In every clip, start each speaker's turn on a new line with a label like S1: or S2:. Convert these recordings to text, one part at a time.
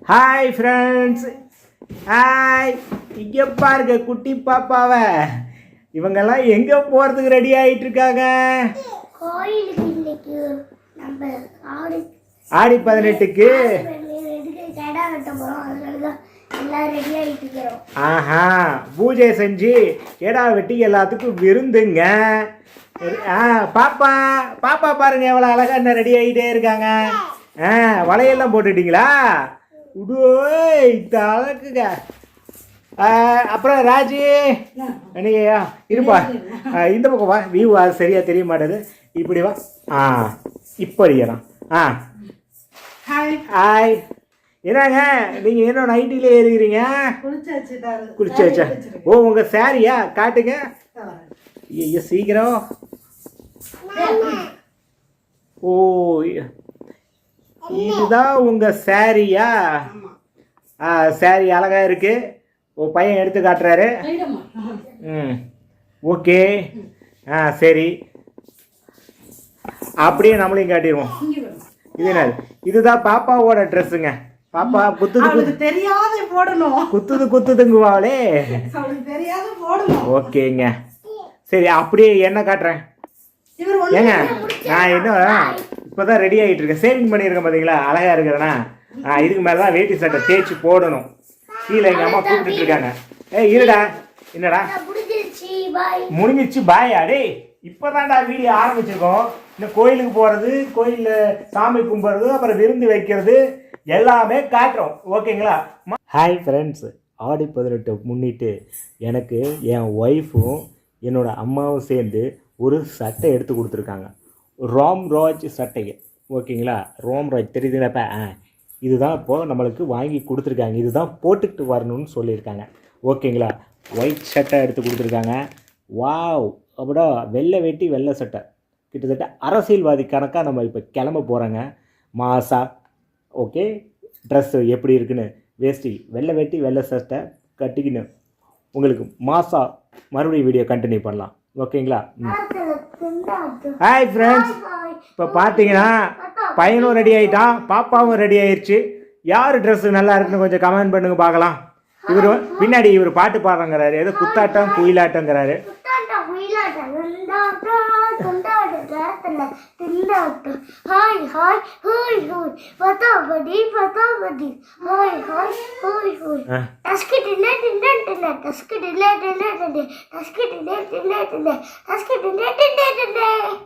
S1: Hi friends, hi. இங்கே பாருங்க குட்டி பாப்பாவை. இவங்கெல்லாம் எங்கே போகிறதுக்கு ரெடி ஆகிட்டு இருக்காங்க? ஆடி 18க்கு ஆஹா பூஜை செஞ்சு கெடா வெட்டி எல்லாத்துக்கும் விருந்துங்க. பாப்பா பாப்பா பாருங்க எவ்வளோ அழகா என்ன ரெடி ஆகிட்டே இருக்காங்க. வளையெல்லாம் போட்டுட்டீங்களா? தலக்குங்க. அப்புறம் ராஜி நீங்க இருப்பா, இந்த பக்கம் வா. வியூ அது சரியா தெரிய மாட்டேது. இப்படி வா. இப்போ அடிக்கிறான். ஹாய். என்னங்க நீங்க என்ன நைட்டிலே ஏறுகிறீங்க? குளிச்சாச்சா? ஓ உங்க சாரியா? காட்டுங்க. ஐயோ சீக்கிரம். ஓ இதுதான் உங்க சாரியா? சாரி அழகா இருக்கு. ஓ பையன் எடுத்து காட்டுறாரு. ஓகே. சரி அப்படியே நம்மளையும் காட்டிடுவோம். இது என்ன? இதுதான் பாப்பாவோட ட்ரெஸ்ஸுங்க. பாப்பா குத்துதுங்குவாளே. ஓகேங்க சரி அப்படியே என்ன காட்டுறேன். ஏங்க நான் என்ன இப்போதான் ரெடி ஆகிட்டு இருக்கேன். சேவிங் பண்ணியிருக்கேன் பார்த்தீங்களா? அழகா இருக்கிறேன்னா இதுக்கு மேலே தான் வேட்டி சட்டை தேய்ச்சி போடணும். கீழே எங்கள் அம்மா கூப்பிட்டு இருக்காங்க. இருடா. என்னடா முடிஞ்சிச்சு? பாயா டே. இப்போதான்டா வீடியோ ஆரம்பிச்சிருக்கோம். இன்னும் கோயிலுக்கு போகிறது, கோயிலில் சாமி கும்பிட்றது, அப்புறம் விருந்து வைக்கிறது எல்லாமே காட்டுறோம். ஓகேங்களா? ஹாய் ஃப்ரெண்ட்ஸ், ஆடி 18 முன்னிட்டு எனக்கு என் ஒய்ஃபும் என்னோட அம்மாவும் சேர்ந்து ஒரு சட்டை எடுத்து கொடுத்துருக்காங்க. ராம்ராஜ் சட்டைங்க. ஓகேங்களா? ராம்ராஜ் தெரியுதுங்கப்பா. இதுதான் இப்போது நம்மளுக்கு வாங்கி கொடுத்துருக்காங்க. இதுதான் போட்டுக்கிட்டு வரணும்னு சொல்லியிருக்காங்க. ஓகேங்களா? ஒயிட் சட்டை எடுத்து கொடுத்துருக்காங்க. வாவ். அப்படின்னா வெள்ளை வேட்டி வெள்ளை சட்டை. கிட்டத்தட்ட அரசியல்வாதி கணக்காக நம்ம இப்போ கிளம்ப போகிறாங்க. மாசா. ஓகே. ட்ரெஸ்ஸு எப்படி இருக்குன்னு வேஷ்டி வெள்ளை வேட்டி வெள்ளை சட்டை கட்டிக்கின்னு உங்களுக்கு மாசா மறுபடியும் வீடியோ கண்டினியூ பண்ணலாம். ஓகேங்களா? ஹாய் ஃப்ரெண்ட்ஸ், இப்போ பார்த்தீங்கன்னா பையனும் ரெடி ஆகிட்டான், பாப்பாவும் ரெடி ஆயிடுச்சு. யார் ட்ரெஸ்ஸு நல்லா இருக்குன்னு கொஞ்சம் கமெண்ட் பண்ணுங்க பார்க்கலாம். இவர் பின்னாடி இவர் பாட்டு பாடுறங்கிறாரு. ஏதோ குத்தாட்டம் குயிலாட்டங்கிறாரு.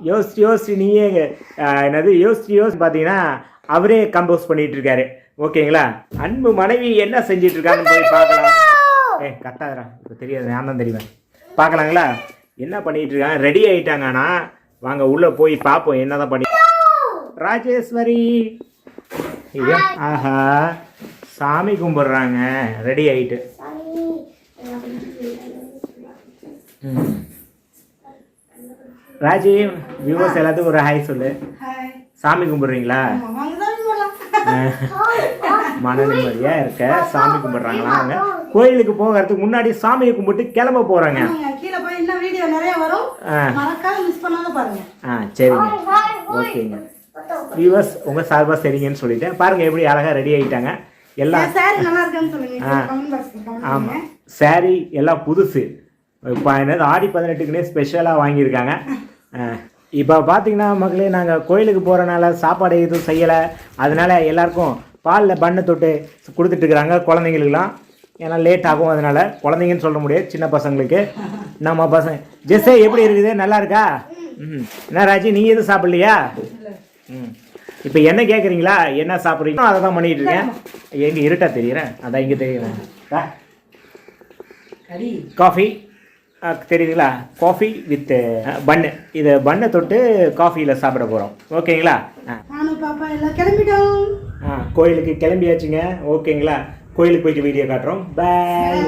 S1: யோசிச்சு நீயே என்னது யோசிச்சு பார்த்தீங்கன்னா அவரே கம்போஸ் பண்ணிட்டு இருக்காரு. ஓகேங்களா? அன்பு மனைவி என்ன செஞ்சிட்டு இருக்காங்கன்னு போய் பார்க்கலாம். கத்தாதரா, இப்போ தெரியாது, நான் தான் தெரியுவேன். பார்க்கலாங்களா என்ன பண்ணிட்டு இருக்காங்க? ரெடி ஆகிட்டாங்கண்ணா. வாங்க உள்ளே போய் பார்ப்போம் என்னதான் பண்ணி. ராஜேஸ்வரி இது ஆஹா சாமி கும்பிட்றாங்க ரெடி ஆகிட்டு. ராஜி வியூவர்ஸ் எல்லாத்துக்கும் ஒரு ஹாய் சொல்லு. சாமி கும்பிட்றீங்களா? மன நிம்மதியா இருக்க சாமி கும்பிடுறாங்களா? அவங்க கோயிலுக்கு போகிறதுக்கு முன்னாடி சாமியை கும்பிட்டு கிளம்ப போறாங்க. சரிங்க ஓகேங்க. வியூவர்ஸ் உங்க சார்பா சரிங்கன்னு சொல்லிட்டேன். பாருங்க எப்படி அழகா ரெடி ஆயிட்டாங்க எல்லாம். ஆமா சாரி எல்லாம் புதுசு. இப்போ என்னது ஆடி 18க்குனே ஸ்பெஷலாக வாங்கியிருக்காங்க. இப்போ பார்த்தீங்கன்னா மக்களே, நாங்கள் கோயிலுக்கு போகிறனால சாப்பாடு எதுவும் செய்யலை. அதனால் எல்லாருக்கும் பாலில் பண்ணு தொட்டு கொடுத்துட்ருக்குறாங்க குழந்தைங்களுக்குலாம். ஏன்னா லேட் ஆகும், அதனால் குழந்தைங்கன்னு சொல்ல முடியாது, சின்ன பசங்களுக்கு. நம்ம பசங்க ஜெஸ்ஸே எப்படி இருக்குது? நல்லா இருக்கா? என்ன ராஜி நீங்கள் எதுவும் சாப்பிட்லையா? இப்போ என்ன கேட்குறீங்களா? என்ன சாப்பிட்றீங்களோ அதை தான் பண்ணிகிட்டு இருக்கேன். எங்கே இருட்டா தெரியுறேன், அதான் இங்கே தெரியுறேன். காஃபி தெரியுதுங்களா? காஃபி வித் பன்னு. இது பண்ணை தொட்டு காஃபியில் சாப்பிட போகிறோம். ஓகேங்களா? கோயிலுக்கு கிளம்பியாச்சுங்க. ஓகேங்களா? கோயிலுக்கு போயிட்டு வீடியோ காட்டுறோம். பாய்.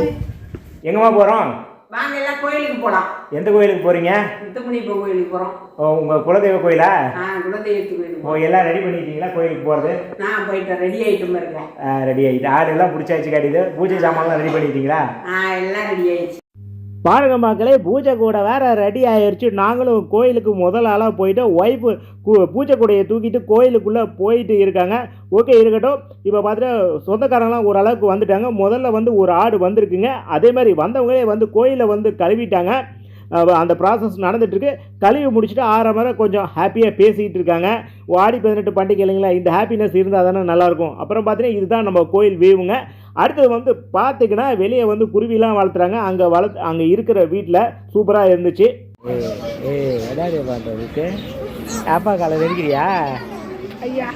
S1: எங்கம்மா போகிறோம்?
S2: வாங்க எல்லாம் கோயிலுக்கு போகலாம்.
S1: எந்த கோயிலுக்கு போகிறீங்க?
S2: முத்துமணிப்பன் கோயிலுக்கு போகிறோம்.
S1: ஓ உங்கள் குலதெய்வ கோயிலா?
S2: குலதெய்வத்து கோயிலுக்கு.
S1: ஓ எல்லாம் ரெடி பண்ணிட்டீங்களா கோயிலுக்கு போகிறது?
S2: நான் போயிட்டேன், ரெடி ஆகிட்டு இருக்கேன்.
S1: ரெடி ஆகிட்டு ஆடு எல்லாம் பிடிச்சாச்சு காட்டிது. பூஜை சாமான்லாம் ரெடி பண்ணிட்டீங்களா?
S2: எல்லாம் ரெடி ஆயிடுச்சு.
S1: பாருங்க மக்களே, பூஜை கூட வேற ரெடி ஆயிடுச்சு. நாங்களும் கோயிலுக்கு முதல் ஆளாக போயிட்டு ஒய்ஃபு பூஜை கூடையை தூக்கிட்டு கோயிலுக்குள்ளே போயிட்டு இருக்காங்க. ஓகே இருக்கட்டும். இப்போ பார்த்துட்டு சொந்தக்காரங்களாம் ஓரளவுக்கு வந்துட்டாங்க. முதல்ல வந்து ஒரு ஆடு வந்திருக்குங்க. அதே மாதிரி வந்தவங்களே வந்து கோயிலை வந்து கழுவிட்டாங்க. அந்த ப்ராசஸ் நடந்துகிட்ருக்கு. கழுவி முடிச்சுட்டு 6 மணி கொஞ்சம் ஹாப்பியாக பேசிக்கிட்டு இருக்காங்க. ஆடி 18 பண்டிகை இல்லைங்களா, இந்த ஹாப்பினஸ் இருந்தால் தானே நல்லாயிருக்கும். அப்புறம் பார்த்தீங்கன்னா இதுதான் நம்ம கோயில் வியூவுங்க. அடுத்தது வந்து பார்த்திங்கன்னா வெளியே வந்து குருவிலாம் வளர்த்துறாங்க. அங்கே இருக்கிற வீட்டில் சூப்பராக இருந்துச்சு. எதாவது பண்ணுறதுக்கு அப்பா காலை வெடிக்கிறியா? ஐயா,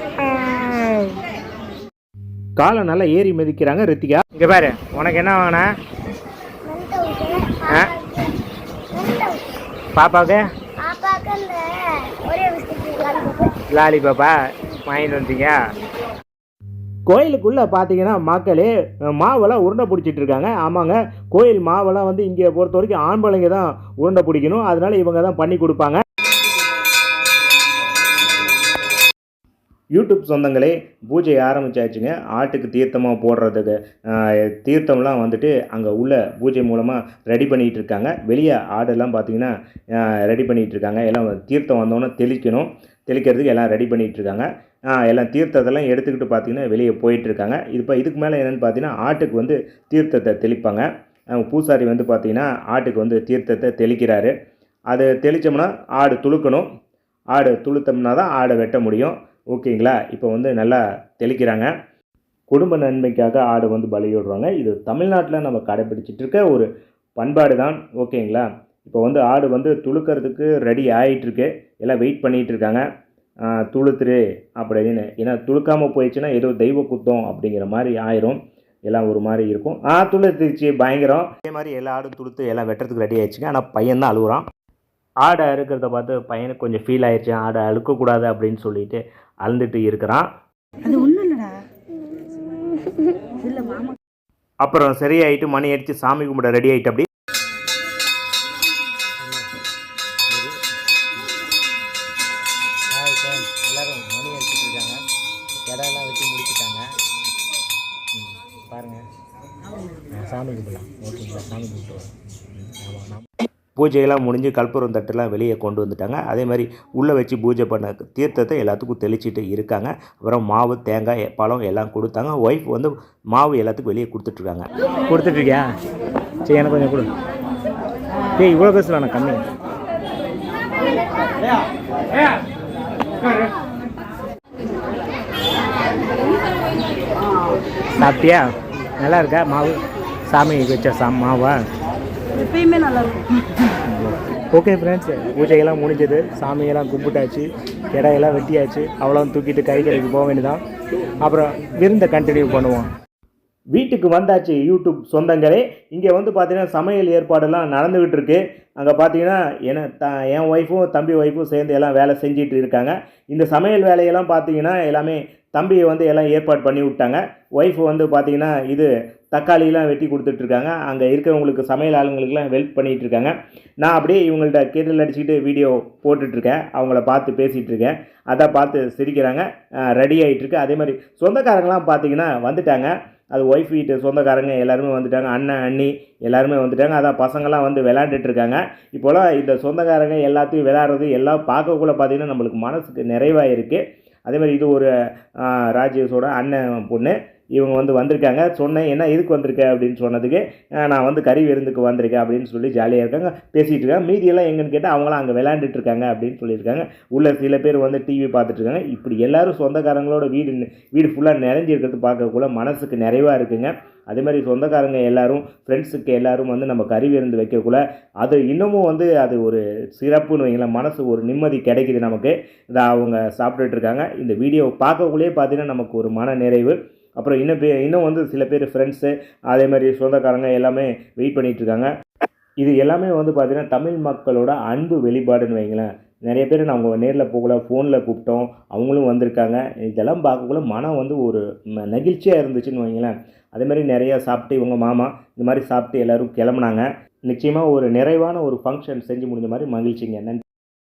S1: காலை நல்லா ஏறி மிதிக்கிறாங்க ரித்திகா. இங்கே பாரு, உனக்கு என்ன வாங்கினா? பாப்பாவுக்கு லாலிபாப்பா வாங்கிட்டு வந்தீங்க. கோயிலுக்குள்ளே பார்த்தீங்கன்னா மக்களே மாவெல்லாம் உருண்டை பிடிச்சிட்டு இருக்காங்க. ஆமாங்க, கோயில் மாவெல்லாம் வந்து இங்கே பொறுத்த வரைக்கும் ஆண்பளைங்க தான் உருண்டை பிடிக்கணும். அதனால இவங்க தான் பண்ணி கொடுப்பாங்க. யூடியூப் சொந்தங்களே, பூஜை ஆரம்பிச்சாச்சுங்க. ஆட்டுக்கு தீர்த்தமாக போடுறதுக்கு தீர்த்தம்லாம் வந்துட்டு அங்கே உள்ள பூஜை மூலமாக ரெடி பண்ணிகிட்டு இருக்காங்க. வெளியே ஆடெல்லாம் பார்த்திங்கன்னா ரெடி பண்ணிகிட்டு இருக்காங்க. எல்லாம் தீர்த்தம் வந்தோன்னே தெளிக்கிறதுக்கு எல்லாம் ரெடி பண்ணிகிட்டு இருக்காங்க. எல்லாம் தீர்த்தத்தெல்லாம் எடுத்துக்கிட்டு பார்த்திங்கன்னா வெளியே போயிட்டுருக்காங்க. இதுக்கு மேலே என்னென்னு பார்த்தீங்கன்னா ஆட்டுக்கு வந்து தீர்த்தத்தை தெளிப்பாங்க. பூசாரி வந்து பார்த்திங்கன்னா ஆட்டுக்கு வந்து தீர்த்தத்தை தெளிக்கிறாரு. அது தெளித்தோம்னா ஆடு துளுக்கணும். ஆடு துளுத்தோம்னா தான் ஆடை வெட்ட முடியும். ஓகேங்களா? இப்போ வந்து நல்லா தெளிக்கிறாங்க. குடும்ப நன்மைக்காக ஆடு வந்து பலியிடுறாங்க. இது தமிழ்நாட்டில் நம்ம கடைப்பிடிச்சிட்டு இருக்க ஒரு பண்பாடு தான். ஓகேங்களா? இப்போ வந்து ஆடு வந்து துளுக்கிறதுக்கு ரெடி ஆகிட்டுருக்கு. எல்லாம் வெயிட் பண்ணிகிட்டு இருக்காங்க. துளுத்துரு அப்படின்னு. ஏன்னா துளுக்காமல் போயிடுச்சுன்னா ஏதோ தெய்வ குத்தம் அப்படிங்கிற மாதிரி ஆயிரும். எல்லாம் ஒரு மாதிரி இருக்கும். துளுத்துச்சு பயங்கரம். அதே மாதிரி எல்லா ஆடும் துளுத்து எல்லாம் வெட்டுறதுக்கு ரெடி ஆயிடுச்சுங்க. ஆனால் பையன் தான் அழுகுறான். ஆடை அறுக்கிறத பார்த்து பையனுக்கு கொஞ்சம் ஃபீல் ஆயிடுச்சு. ஆடை அழுக்கக்கூடாது அப்படின்னு சொல்லிட்டு அழுந்துட்டு இருக்கிறான்.
S3: அது ஒன்றும் இல்லைடா.
S1: அப்புறம் சரியாயிட்டு மணி அடித்து சாமி கும்பிட ரெடி ஆகிட்டு அப்படி எல்லாரும் மணி அடிச்சுட்டு இருக்காங்க. இடையெல்லாம் வெட்டி முடிச்சுட்டாங்க. பாருங்க, சாமி கும்பிடலாம். ஓகேங்களா? சாமி கும்பிட்டு பூஜையெல்லாம் முடிஞ்சு கற்பூரம் தட்டெல்லாம் வெளியே கொண்டு வந்துட்டாங்க. அதே மாதிரி உள்ளே வச்சு பூஜை பண்ண தீர்த்தத்தை எல்லாத்துக்கும் தெளிச்சிட்டு இருக்காங்க. அப்புறம் மாவு, தேங்காய், பழம் எல்லாம் கொடுத்தாங்க. ஒய்ஃப் வந்து மாவு எல்லாத்துக்கும் வெளியே கொடுத்துட்ருக்காங்க. கொடுத்துட்ருக்கியா? சரி, எனக்கு கொஞ்சம் கொடு. இவ்வளோ பேசல, நான் கம்மி. சாப்பிட்டியா? நல்லா இருக்கா மாவு? சாமி வச்ச மாவா?
S3: எப்பயுமே நல்லாயிருக்கும்.
S1: ஓகே ஃப்ரெண்ட்ஸ், பூஜையெல்லாம் முடிஞ்சது. சாமியெல்லாம் கும்பிட்டாச்சு. இடையெல்லாம் வெட்டியாச்சு. அவ்வளோ தூக்கிட்டு கறிக்கடைக்கு போக வேண்டியதான். அப்புறம் விருந்தை கண்டினியூ பண்ணுவோம். வீட்டுக்கு வந்தாச்சு யூடியூப் சொந்தங்களே. இங்கே வந்து பார்த்தீங்கன்னா சமையல் ஏற்பாடெல்லாம் நடந்துக்கிட்டு இருக்கு. அங்கே பார்த்தீங்கன்னா என் ஒய்ஃபும் தம்பி ஒய்ஃபும் சேர்ந்து எல்லாம் வேலை செஞ்சிட்டு இருக்காங்க. இந்த சமையல் வேலையெல்லாம் பார்த்தீங்கன்னா எல்லாமே தம்பியை வந்து எல்லாம் ஏற்பாடு பண்ணி விட்டாங்க. ஒய்ஃபு வந்து பார்த்திங்கன்னா தக்காளியெலாம் வெட்டி கொடுத்துட்ருக்காங்க. அங்கே இருக்கிறவங்களுக்கு சமையல் ஆளுங்களுக்கெல்லாம் ஹெல்ப் பண்ணிகிட்டு இருக்காங்க. நான் அப்படியே இவங்கள்ட்ட கேட்டல் அடிச்சுக்கிட்டு வீடியோ போட்டுட்ருக்கேன். அவங்கள பார்த்து பேசிகிட்ருக்கேன். அதை பார்த்து சிரிக்கிறாங்க. ரெடி ஆகிட்டுருக்கு. அதே மாதிரி சொந்தக்காரங்களாம் பார்த்திங்கன்னா வந்துட்டாங்க. அது ஒய்ஃப் வீட்டு சொந்தக்காரங்க எல்லாருமே வந்துட்டாங்க. அண்ணன், அண்ணி எல்லாருமே வந்துட்டாங்க. அதான் பசங்கள்லாம் வந்து விளையாண்டுட்ருக்காங்க. இப்போலாம் இந்த சொந்தக்காரங்க எல்லாத்தையும் விளையாடுறது எல்லாம் பார்க்கக்குள்ள பார்த்திங்கன்னா நம்மளுக்கு மனசுக்கு நிறைவாக இருக்குது. அதே மாதிரி இது ஒரு ராஜேஷோட அண்ணன் பொண்ணு. இவங்க வந்து வந்திருக்காங்க. சொன்னேன், என்ன இதுக்கு வந்திருக்க அப்படின்னு சொன்னதுக்கு நான் வந்து கறி விருந்துக்கு வந்திருக்கேன் அப்படின்னு சொல்லி ஜாலியாக இருக்காங்க, பேசிகிட்டு இருக்காங்க. மீதியெல்லாம் எங்கன்னு கேட்டால் அவங்களாம் அங்கே விளையாண்டுட்டு இருக்காங்க அப்படின்னு சொல்லியிருக்காங்க. உள்ள சில பேர் வந்து டிவி பார்த்துட்ருக்காங்க. இப்படி எல்லோரும் சொந்தக்காரங்களோட வீடு ஃபுல்லாக நிறைஞ்சிருக்கிறது பார்க்கக்குள்ள மனசுக்கு நிறைவாக இருக்குங்க. அதே மாதிரி சொந்தக்காரங்க எல்லோரும், ஃப்ரெண்ட்ஸுக்கு எல்லோரும் வந்து நம்ம கறி விருந்து வைக்கக்குள்ள அது இன்னமும் வந்து அது ஒரு சிறப்புன்னு வைங்களேன். மனசு ஒரு நிம்மதி கிடைக்குது நமக்கு. இதை அவங்க சாப்பிட்டுட்ருக்காங்க. இந்த வீடியோ பார்க்கக்குள்ளேயே பார்த்தீங்கன்னா நமக்கு ஒரு மன நிறைவு. அப்புறம் இன்னும் வந்து சில பேர் ஃப்ரெண்ட்ஸு அதே மாதிரி சொந்தக்காரங்க எல்லாமே வெயிட் பண்ணிகிட்ருக்காங்க. இது எல்லாமே வந்து பார்த்திங்கன்னா தமிழ் மக்களோட அன்பு வெளிப்பாடுன்னு வைங்களேன். நிறைய பேர் நான் அவங்க நேரில் போகல, ஃபோனில் கூப்பிட்டோம், அவங்களும் வந்திருக்காங்க. இதெல்லாம் பார்க்கக்குள்ள மனம் வந்து ஒரு நெகிழ்ச்சியாக இருந்துச்சுன்னு வைங்களேன். அதே மாதிரி நிறையா சாப்பிட்டு இவங்க மாமா இந்த மாதிரி சாப்பிட்டு எல்லோரும் கிளம்புனாங்க. நிச்சயமாக ஒரு நிறைவான ஒரு ஃபங்க்ஷன் செஞ்சு முடிஞ்ச மாதிரி மகிழ்ச்சிங்க. நன்றி.